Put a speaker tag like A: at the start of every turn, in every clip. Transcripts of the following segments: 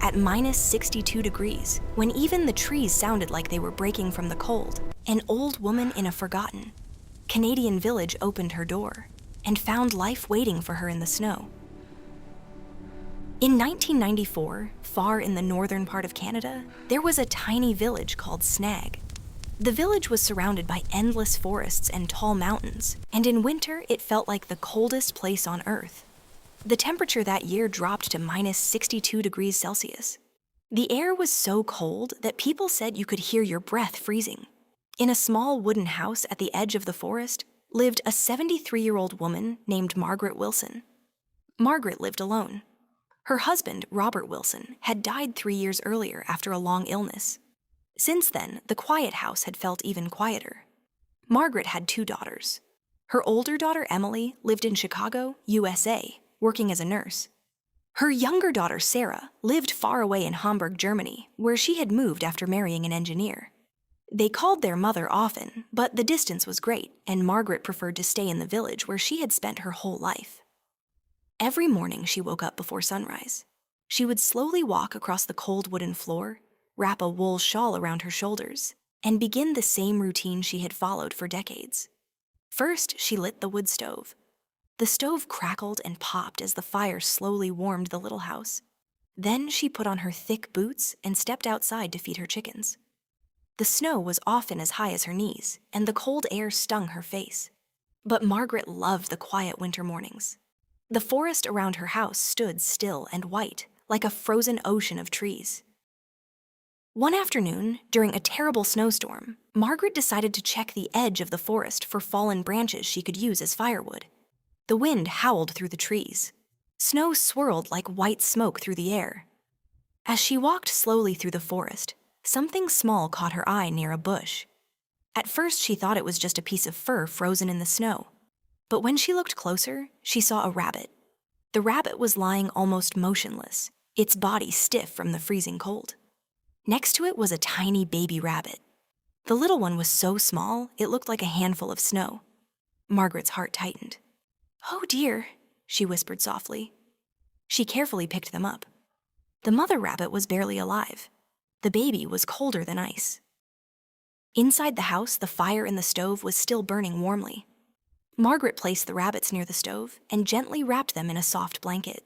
A: at minus 62 degrees, when even the trees sounded like they were breaking from the cold. An old woman in a forgotten Canadian village opened her door and found life waiting for her in the snow. In 1994, far in the northern part of Canada, there was a tiny village called Snag. The village was surrounded by endless forests and tall mountains, and in winter it felt like the coldest place on Earth. The temperature that year dropped to minus 62 degrees Celsius. The air was so cold that people said you could hear your breath freezing. In a small wooden house at the edge of the forest lived a 73-year-old woman named Margaret Wilson. Margaret lived alone. Her husband, Robert Wilson, had died 3 years earlier after a long illness. Since then, the quiet house had felt even quieter. Margaret had 2 daughters. Her older daughter, Emily, lived in Chicago, USA, working as a nurse. Her younger daughter, Sarah, lived far away in Hamburg, Germany, where she had moved after marrying an engineer. They called their mother often, but the distance was great, and Margaret preferred to stay in the village where she had spent her whole life. Every morning she woke up before sunrise. She would slowly walk across the cold wooden floor, wrap a wool shawl around her shoulders, and begin the same routine she had followed for decades. First, she lit the wood stove. The stove crackled and popped as the fire slowly warmed the little house. Then she put on her thick boots and stepped outside to feed her chickens. The snow was often as high as her knees, and the cold air stung her face. But Margaret loved the quiet winter mornings. The forest around her house stood still and white, like a frozen ocean of trees. One afternoon, during a terrible snowstorm, Margaret decided to check the edge of the forest for fallen branches she could use as firewood. The wind howled through the trees. Snow swirled like white smoke through the air. As she walked slowly through the forest, something small caught her eye near a bush. At first, she thought it was just a piece of fur frozen in the snow. But when she looked closer, she saw a rabbit. The rabbit was lying almost motionless, its body stiff from the freezing cold. Next to it was a tiny baby rabbit. The little one was so small, it looked like a handful of snow. Margaret's heart tightened. "Oh dear," she whispered softly. She carefully picked them up. The mother rabbit was barely alive. The baby was colder than ice. Inside the house, the fire in the stove was still burning warmly. Margaret placed the rabbits near the stove and gently wrapped them in a soft blanket.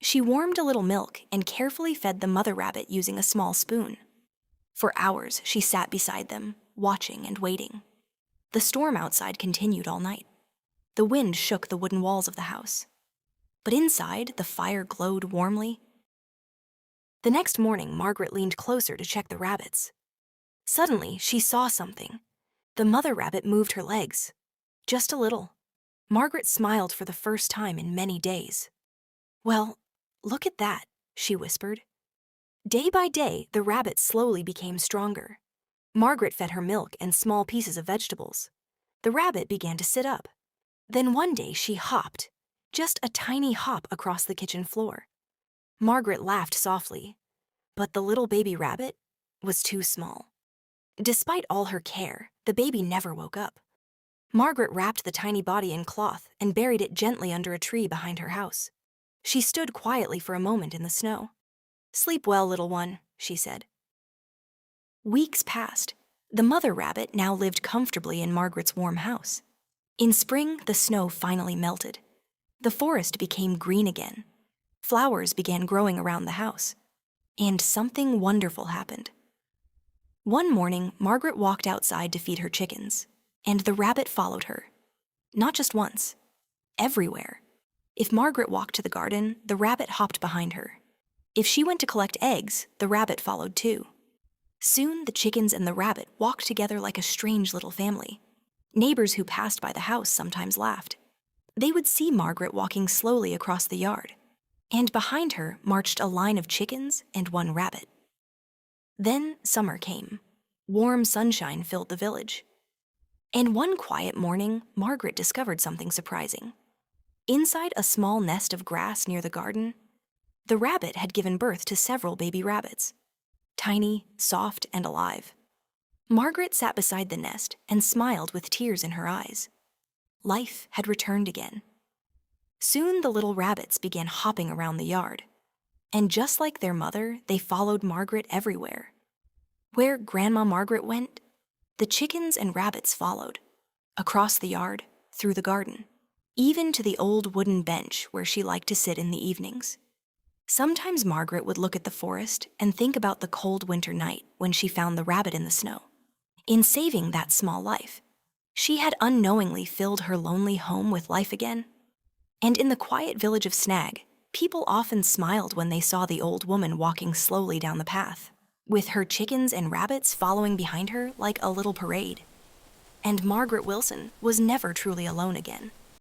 A: She warmed a little milk and carefully fed the mother rabbit using a small spoon. For hours, she sat beside them, watching and waiting. The storm outside continued all night. The wind shook the wooden walls of the house. But inside, the fire glowed warmly. The next morning, Margaret leaned closer to check the rabbits. Suddenly, she saw something. The mother rabbit moved her legs. Just a little. Margaret smiled for the first time in many days. "Well, look at that," she whispered. Day by day, the rabbit slowly became stronger. Margaret fed her milk and small pieces of vegetables. The rabbit began to sit up. Then one day she hopped, just a tiny hop across the kitchen floor. Margaret laughed softly, but the little baby rabbit was too small. Despite all her care, the baby never woke up. Margaret wrapped the tiny body in cloth and buried it gently under a tree behind her house. She stood quietly for a moment in the snow. "Sleep well, little one," she said. Weeks passed. The mother rabbit now lived comfortably in Margaret's warm house. In spring, the snow finally melted. The forest became green again. Flowers began growing around the house. And something wonderful happened. One morning, Margaret walked outside to feed her chickens, and the rabbit followed her. Not just once, everywhere. If Margaret walked to the garden, the rabbit hopped behind her. If she went to collect eggs, the rabbit followed too. Soon, the chickens and the rabbit walked together like a strange little family. Neighbors who passed by the house sometimes laughed. They would see Margaret walking slowly across the yard, and behind her marched a line of chickens and one rabbit. Then summer came. Warm sunshine filled the village. And one quiet morning, Margaret discovered something surprising. Inside a small nest of grass near the garden, the rabbit had given birth to several baby rabbits, tiny, soft, and alive. Margaret sat beside the nest and smiled with tears in her eyes. Life had returned again. Soon the little rabbits began hopping around the yard. And just like their mother, they followed Margaret everywhere. Where Grandma Margaret went, the chickens and rabbits followed, across the yard, through the garden, even to the old wooden bench where she liked to sit in the evenings. Sometimes Margaret would look at the forest and think about the cold winter night when she found the rabbit in the snow. In saving that small life, she had unknowingly filled her lonely home with life again. And in the quiet village of Snag, people often smiled when they saw the old woman walking slowly down the path, with her chickens and rabbits following behind her like a little parade. And Margaret Wilson was never truly alone again.